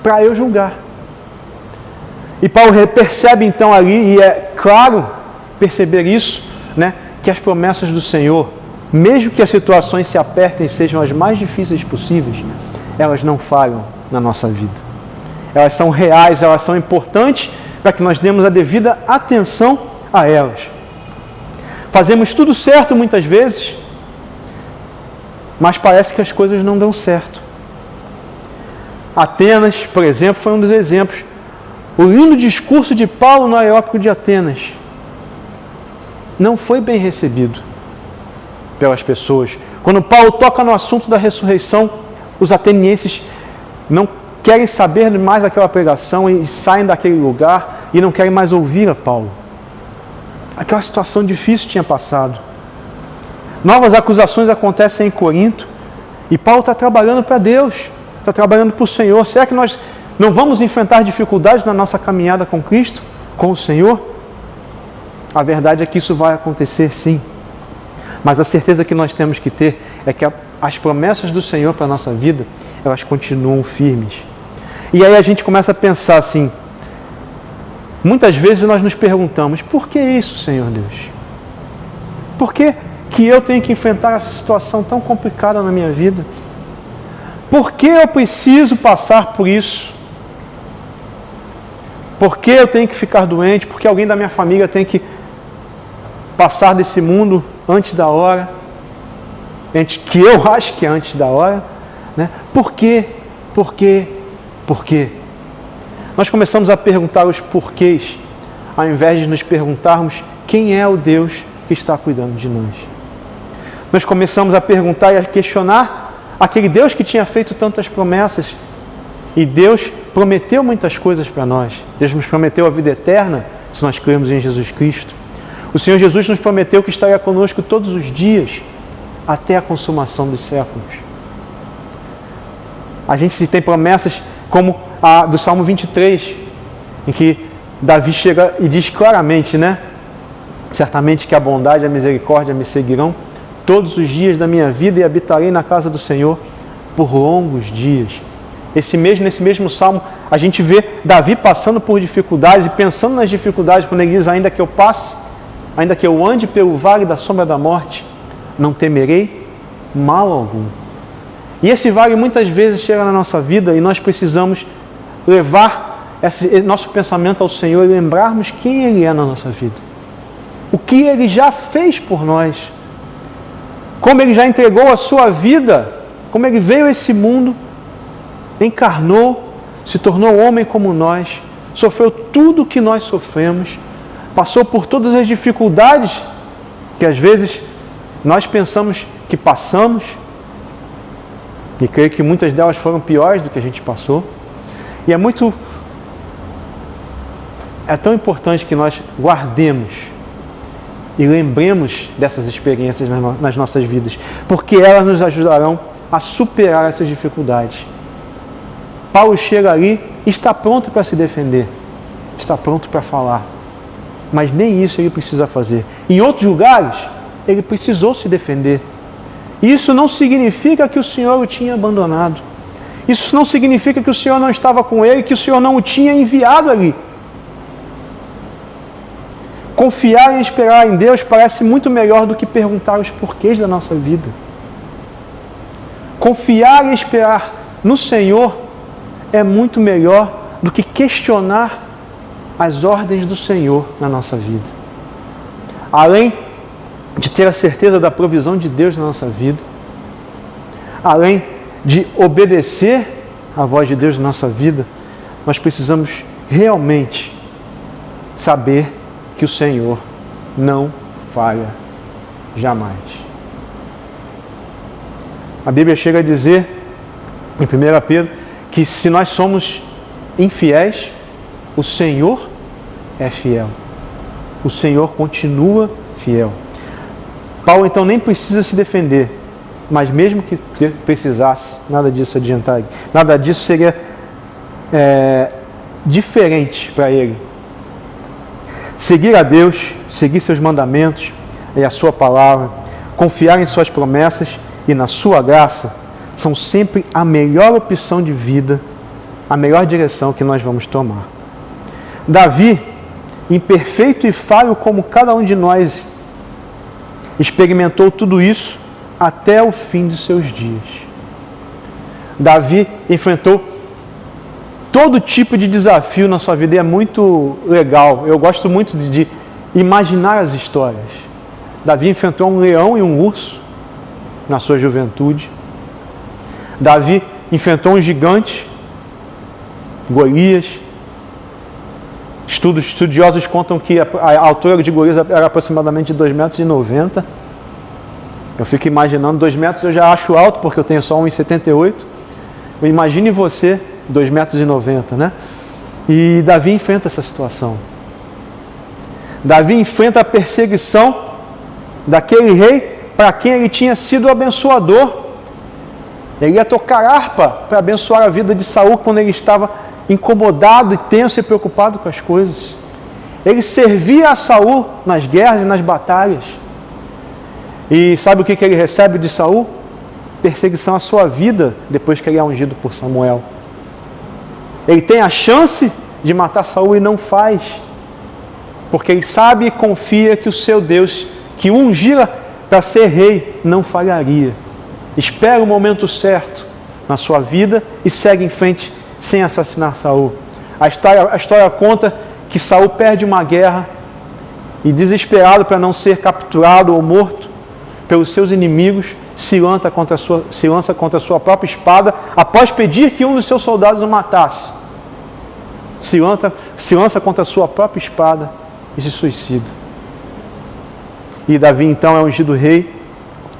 S1: para eu julgar. E Paulo percebe então ali, e é claro perceber isso, né, que as promessas do Senhor, mesmo que as situações se apertem e sejam as mais difíceis possíveis, elas não falham na nossa vida. Elas são reais, elas são importantes para que nós demos a devida atenção a elas. Fazemos tudo certo muitas vezes, mas parece que as coisas não dão certo. Atenas, por exemplo, foi um dos exemplos. O lindo discurso de Paulo no Areópago de Atenas não foi bem recebido pelas pessoas. Quando Paulo toca no assunto da ressurreição, os atenienses não querem saber mais daquela pregação e saem daquele lugar e não querem mais ouvir a Paulo. Aquela situação difícil tinha passado. Novas acusações acontecem em Corinto e Paulo está trabalhando para Deus, está trabalhando para o Senhor. Será que nós não vamos enfrentar dificuldades na nossa caminhada com Cristo, com o Senhor? A verdade é que isso vai acontecer sim. Mas a certeza que nós temos que ter é que as promessas do Senhor para a nossa vida, elas continuam firmes. E aí a gente começa a pensar assim, muitas vezes nós nos perguntamos, por que isso, Senhor Deus? Por que eu tenho que enfrentar essa situação tão complicada na minha vida? Por que eu preciso passar por isso? Por que eu tenho que ficar doente? Por que alguém da minha família tem que passar desse mundo antes da hora? Que eu acho que é antes da hora, né? Por quê? Por quê? Por quê? Nós começamos a perguntar os porquês, ao invés de nos perguntarmos quem é o Deus que está cuidando de nós. nós começamos a perguntar e a questionar aquele Deus que tinha feito tantas promessas. E Deus prometeu muitas coisas para nós. Deus nos prometeu a vida eterna, se nós crermos em Jesus Cristo. O Senhor Jesus nos prometeu que estaria conosco todos os dias, até a consumação dos séculos. A gente tem promessas como a do Salmo 23, em que Davi chega e diz claramente, né? Certamente que a bondade e a misericórdia me seguirão todos os dias da minha vida e habitarei na casa do Senhor por longos dias. Nesse mesmo salmo, a gente vê Davi passando por dificuldades e pensando nas dificuldades, quando ele diz: ainda que eu passe, ainda que eu ande pelo vale da sombra da morte, não temerei mal algum. E esse vale muitas vezes chega na nossa vida e nós precisamos levar esse nosso pensamento ao Senhor e lembrarmos quem Ele é na nossa vida. O que Ele já fez por nós. Como Ele já entregou a sua vida, como Ele veio a esse mundo, encarnou, se tornou homem como nós, sofreu tudo o que nós sofremos, passou por todas as dificuldades que às vezes nós pensamos que passamos, e creio que muitas delas foram piores do que a gente passou. E é tão importante que nós guardemos e lembremos dessas experiências nas nossas vidas, porque elas nos ajudarão a superar essas dificuldades. Paulo chega ali e está pronto para se defender, está pronto para falar, mas nem isso ele precisa fazer. Em outros lugares, ele precisou se defender. Isso não significa que o Senhor o tinha abandonado. Isso não significa que o Senhor não estava com ele, que o Senhor não o tinha enviado ali. Confiar e esperar em Deus parece muito melhor do que perguntar os porquês da nossa vida. Confiar e esperar no Senhor é muito melhor do que questionar as ordens do Senhor na nossa vida. Além de ter a certeza da provisão de Deus na nossa vida, além de obedecer à voz de Deus na nossa vida, nós precisamos realmente saber que o Senhor não falha jamais. A Bíblia chega a dizer, em 1 Pedro, que se nós somos infiéis, o Senhor é fiel. O Senhor continua fiel. Paulo então nem precisa se defender, mas mesmo que precisasse, nada disso adiantaria. Nada disso seria diferente para ele. Seguir a Deus, seguir seus mandamentos e a sua palavra, confiar em suas promessas e na sua graça, são sempre a melhor opção de vida, a melhor direção que nós vamos tomar. Davi, imperfeito e falho como cada um de nós, experimentou tudo isso até o fim dos seus dias. Davi enfrentou todo tipo de desafio na sua vida e é muito legal. Eu gosto muito de imaginar as histórias. Davi enfrentou um leão e um urso na sua juventude. Davi enfrentou um gigante, Golias. Estudiosos contam que a altura de Golias era aproximadamente de 2,90 metros. Eu fico imaginando, 2 metros eu já acho alto, porque eu tenho só 1,78. Imagine você, 2,90 metros, né? E Davi enfrenta essa situação. Davi enfrenta a perseguição daquele rei para quem ele tinha sido abençoador. Ele ia tocar harpa para abençoar a vida de Saul quando ele estava incomodado e tenso e preocupado com as coisas. Ele servia a Saul nas guerras e nas batalhas. E sabe o que ele recebe de Saul? Perseguição à sua vida depois que ele é ungido por Samuel. Ele tem a chance de matar Saul e não faz, porque ele sabe e confia que o seu Deus, que o ungira para ser rei, não falharia. Espera o momento certo na sua vida e segue em frente sem assassinar Saul. A história conta que Saul perde uma guerra e, desesperado para não ser capturado ou morto pelos seus inimigos, se lança contra a sua própria espada, após pedir que um dos seus soldados o matasse. Se lança contra a sua própria espada e se suicida. E Davi então é ungido rei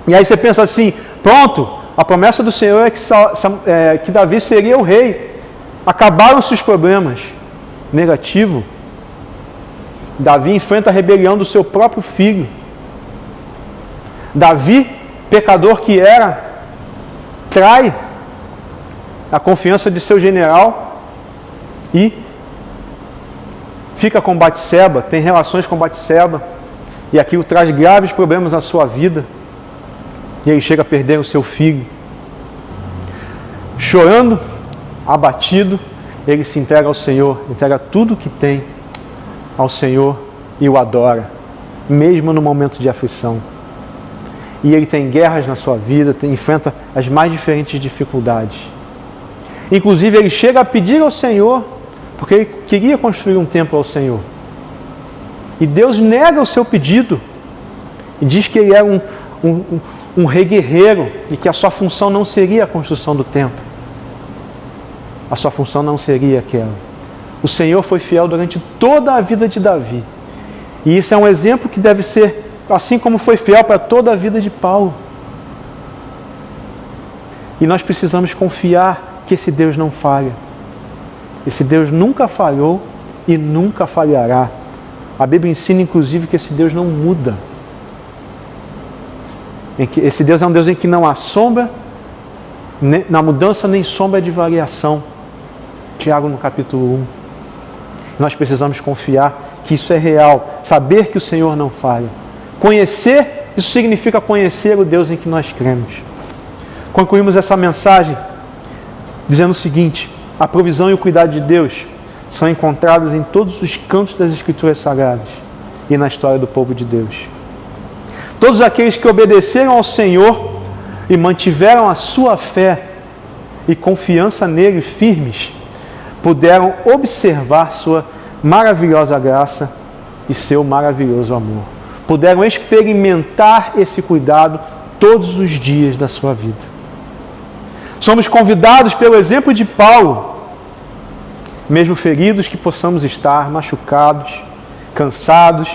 S1: E aí você pensa assim, pronto, a promessa do Senhor é que Davi seria o rei. Acabaram-se os problemas. Negativo. Davi enfrenta a rebelião do seu próprio filho. Davi, pecador que era, trai a confiança de seu general e fica com Batseba, tem relações com Batseba, e aquilo traz graves problemas à sua vida, e ele chega a perder o seu filho. Chorando, abatido, ele se entrega ao Senhor, entrega tudo o que tem ao Senhor e o adora, mesmo no momento de aflição. E ele tem guerras na sua vida, enfrenta as mais diferentes dificuldades. Inclusive ele chega a pedir ao Senhor, porque ele queria construir um templo ao Senhor. E Deus nega o seu pedido e diz que ele era um rei guerreiro e que a sua função não seria a construção do templo. A sua função não seria aquela. O Senhor foi fiel durante toda a vida de Davi. E isso é um exemplo que deve ser, assim como foi fiel para toda a vida de Paulo. E nós precisamos confiar que esse Deus não falha. Esse Deus nunca falhou e nunca falhará. A Bíblia ensina, inclusive, que esse Deus não muda. Esse Deus é um Deus em que não há sombra, na mudança nem sombra de variação. Tiago no capítulo 1. Nós precisamos confiar que isso é real, saber que o Senhor não falha. Conhecer, isso significa conhecer o Deus em que nós cremos. Concluímos essa mensagem dizendo o seguinte: a provisão e o cuidado de Deus são encontrados em todos os cantos das Escrituras Sagradas e na história do povo de Deus. Todos aqueles que obedeceram ao Senhor e mantiveram a sua fé e confiança nele firmes, puderam observar sua maravilhosa graça e seu maravilhoso amor. Puderam experimentar esse cuidado todos os dias da sua vida. Somos convidados pelo exemplo de Paulo, mesmo feridos que possamos estar, machucados, cansados,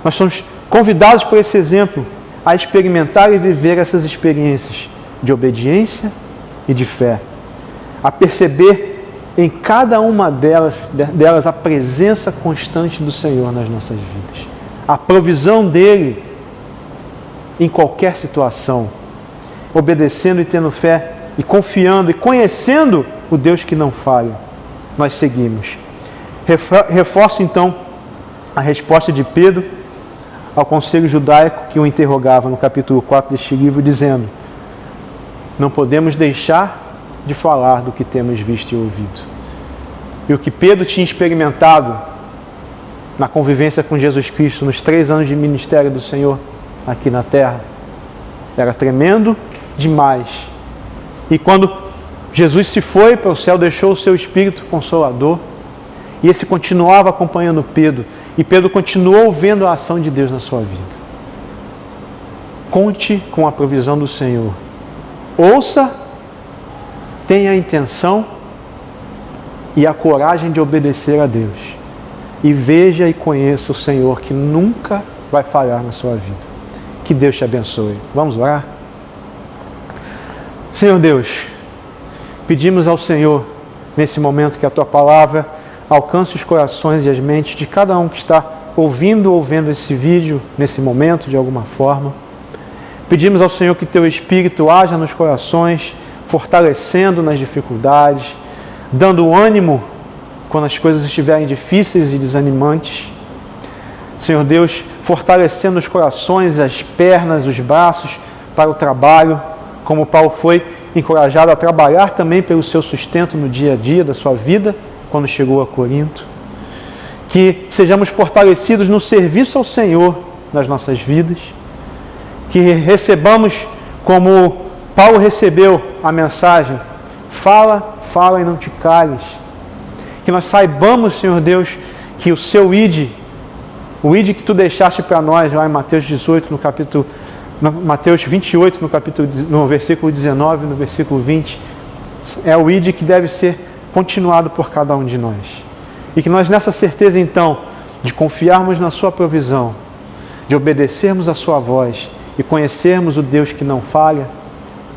S1: nós somos convidados por esse exemplo a experimentar e viver essas experiências de obediência e de fé, a perceber em cada uma delas a presença constante do Senhor nas nossas vidas, a provisão dele em qualquer situação, obedecendo e tendo fé e confiando e conhecendo o Deus que não falha. Nós seguimos. Reforço então a resposta de Pedro ao conselho judaico que o interrogava no capítulo 4 deste livro, dizendo: não podemos deixar de falar do que temos visto e ouvido. E o que Pedro tinha experimentado na convivência com Jesus Cristo nos 3 anos de ministério do Senhor aqui na terra era tremendo demais. E quando Jesus se foi para o céu, deixou o seu Espírito Consolador, e esse continuava acompanhando Pedro, e Pedro continuou vendo a ação de Deus na sua vida. Conte com a provisão do Senhor. Ouça, tenha a intenção e a coragem de obedecer a Deus. E veja e conheça o Senhor que nunca vai falhar na sua vida. Que Deus te abençoe. Vamos orar? Senhor Deus, pedimos ao Senhor, nesse momento, que a Tua Palavra alcance os corações e as mentes de cada um que está ouvindo ou vendo esse vídeo, nesse momento, de alguma forma. Pedimos ao Senhor que Teu Espírito haja nos corações, fortalecendo nas dificuldades, dando ânimo quando as coisas estiverem difíceis e desanimantes. Senhor Deus, fortalecendo os corações, as pernas, os braços para o trabalho, como Paulo foi encorajado a trabalhar também pelo seu sustento no dia a dia da sua vida, quando chegou a Corinto. Que sejamos fortalecidos no serviço ao Senhor nas nossas vidas, que recebamos, como Paulo recebeu a mensagem: fala, fala e não te cales. Que nós saibamos, Senhor Deus, que o seu ID, o ID que tu deixaste para nós lá em Mateus 18, Mateus 28, no versículo 19, no versículo 20, é o ID que deve ser continuado por cada um de nós. E que nós, nessa certeza então, de confiarmos na sua provisão, de obedecermos a sua voz e conhecermos o Deus que não falha,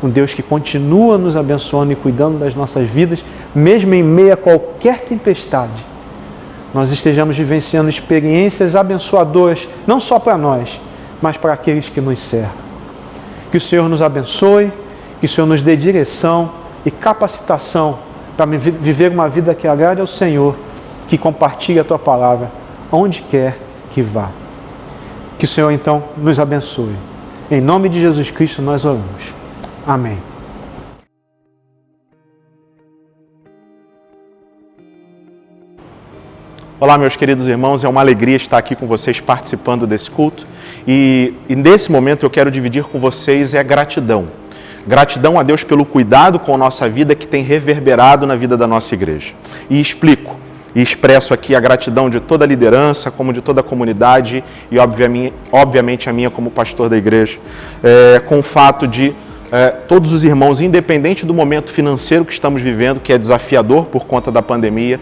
S1: um Deus que continua nos abençoando e cuidando das nossas vidas, mesmo em meio a qualquer tempestade, nós estejamos vivenciando experiências abençoadoras, não só para nós, mas para aqueles que nos cercam. Que o Senhor nos abençoe, que o Senhor nos dê direção e capacitação para viver uma vida que agrade ao Senhor, que compartilhe a Tua palavra onde quer que vá. Que o Senhor então nos abençoe. Em nome de Jesus Cristo nós oramos. Amém.
S8: Olá, meus queridos irmãos, é uma alegria estar aqui com vocês participando desse culto. E nesse momento eu quero dividir com vocês a gratidão. Gratidão a Deus pelo cuidado com a nossa vida que tem reverberado na vida da nossa igreja. E explico e expresso aqui a gratidão de toda a liderança, como de toda a comunidade e obviamente a minha como pastor da igreja, com o fato de todos os irmãos, independente do momento financeiro que estamos vivendo, que é desafiador por conta da pandemia,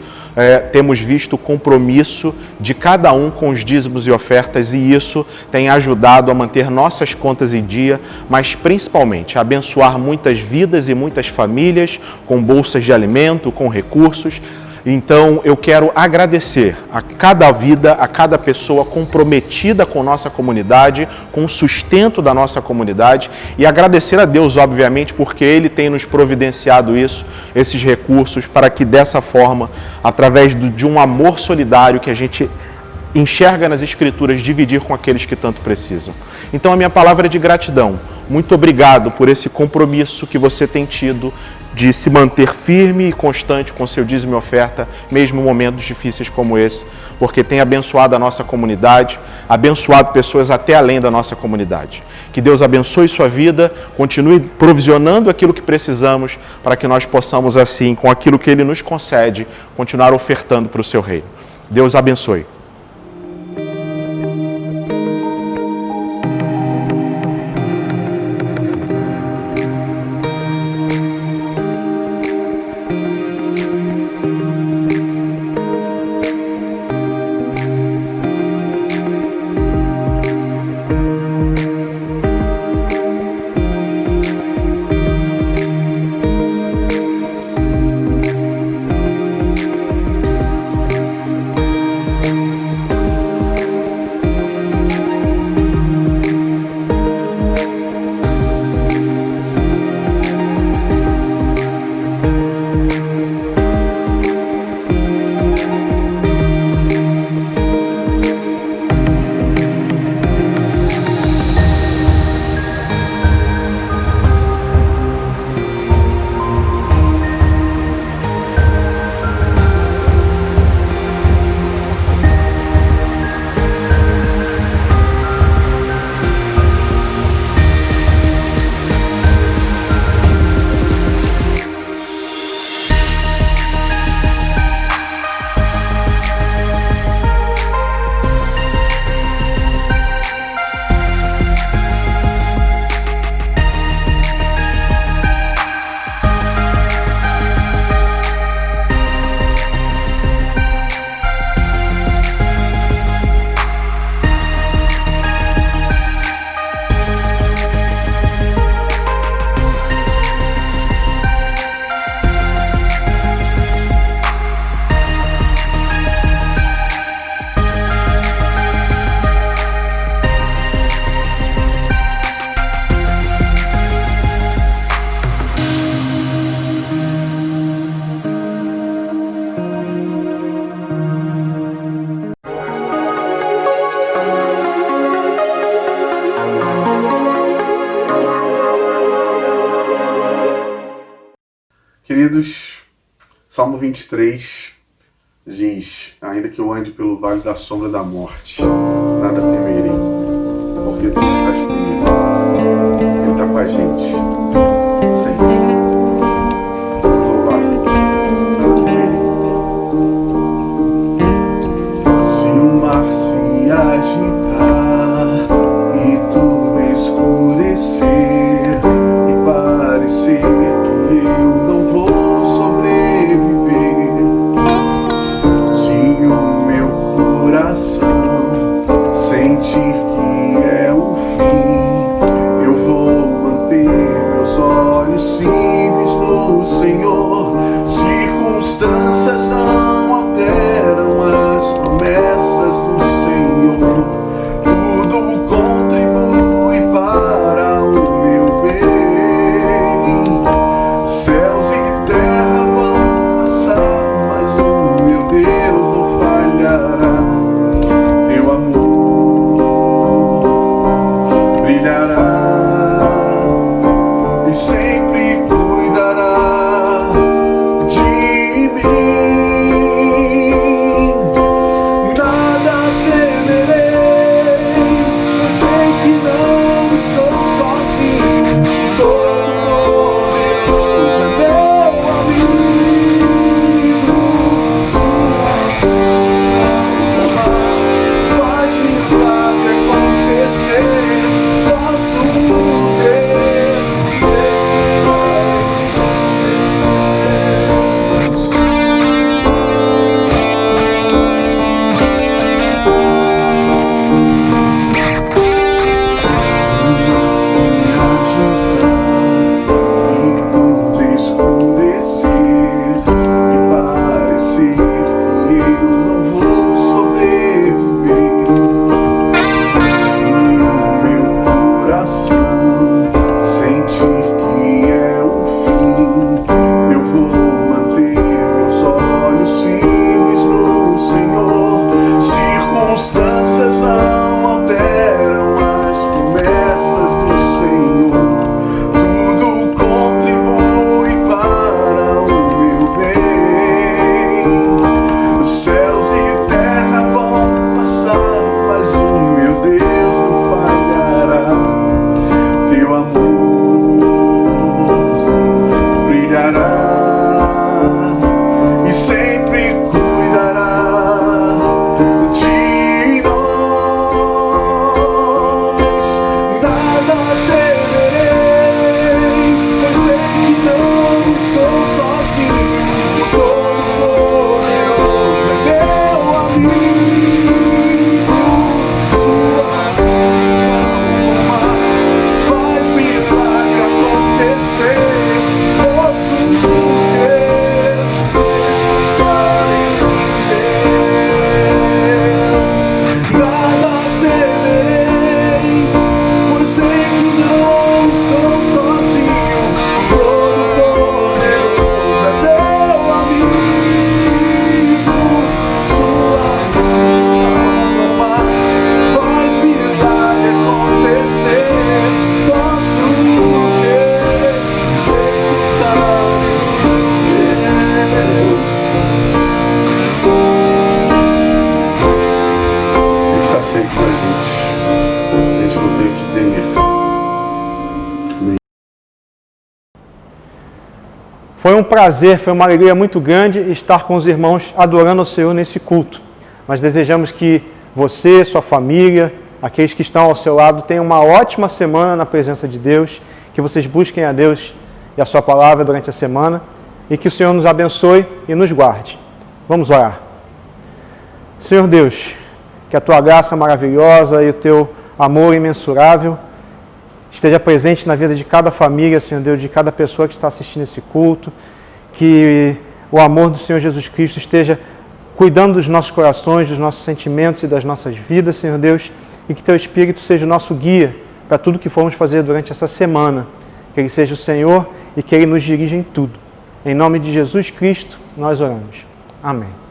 S8: temos visto o compromisso de cada um com os dízimos e ofertas, e isso tem ajudado a manter nossas contas em dia, mas principalmente a abençoar muitas vidas e muitas famílias com bolsas de alimento, com recursos. Então, eu quero agradecer a cada vida, a cada pessoa comprometida com nossa comunidade, com o sustento da nossa comunidade, e agradecer a Deus, obviamente, porque Ele tem nos providenciado esses recursos, para que dessa forma, através de um amor solidário que a gente enxerga nas Escrituras, dividir com aqueles que tanto precisam. Então, a minha palavra é de gratidão. Muito obrigado por esse compromisso que você tem tido de se manter firme e constante com seu dízimo e oferta, mesmo em momentos difíceis como esse, porque tem abençoado a nossa comunidade, abençoado pessoas até além da nossa comunidade. Que Deus abençoe sua vida, continue provisionando aquilo que precisamos, para que nós possamos assim, com aquilo que Ele nos concede, continuar ofertando para o seu reino. Deus abençoe.
S9: Queridos, Salmo 23 diz: ainda que eu ande pelo vale da sombra da morte, nada temerei, porque tu estás comigo. Ele está com a gente, sempre. Louvar, nada temerei. Se o mar se agitar e tudo escurecer e parecer que eu não vou sobreviver, se o meu coração sentir que é o fim,
S1: um prazer, foi uma alegria muito grande estar com os irmãos adorando ao Senhor nesse culto. Mas desejamos que você, sua família, aqueles que estão ao seu lado, tenham uma ótima semana na presença de Deus, que vocês busquem a Deus e a sua palavra durante a semana e que o Senhor nos abençoe e nos guarde. Vamos orar. Senhor Deus, que a tua graça maravilhosa e o teu amor imensurável esteja presente na vida de cada família, Senhor Deus, de cada pessoa que está assistindo esse culto, que o amor do Senhor Jesus Cristo esteja cuidando dos nossos corações, dos nossos sentimentos e das nossas vidas, Senhor Deus, e que teu Espírito seja o nosso guia para tudo que formos fazer durante essa semana, que Ele seja o Senhor e que Ele nos dirija em tudo. Em nome de Jesus Cristo, nós oramos. Amém.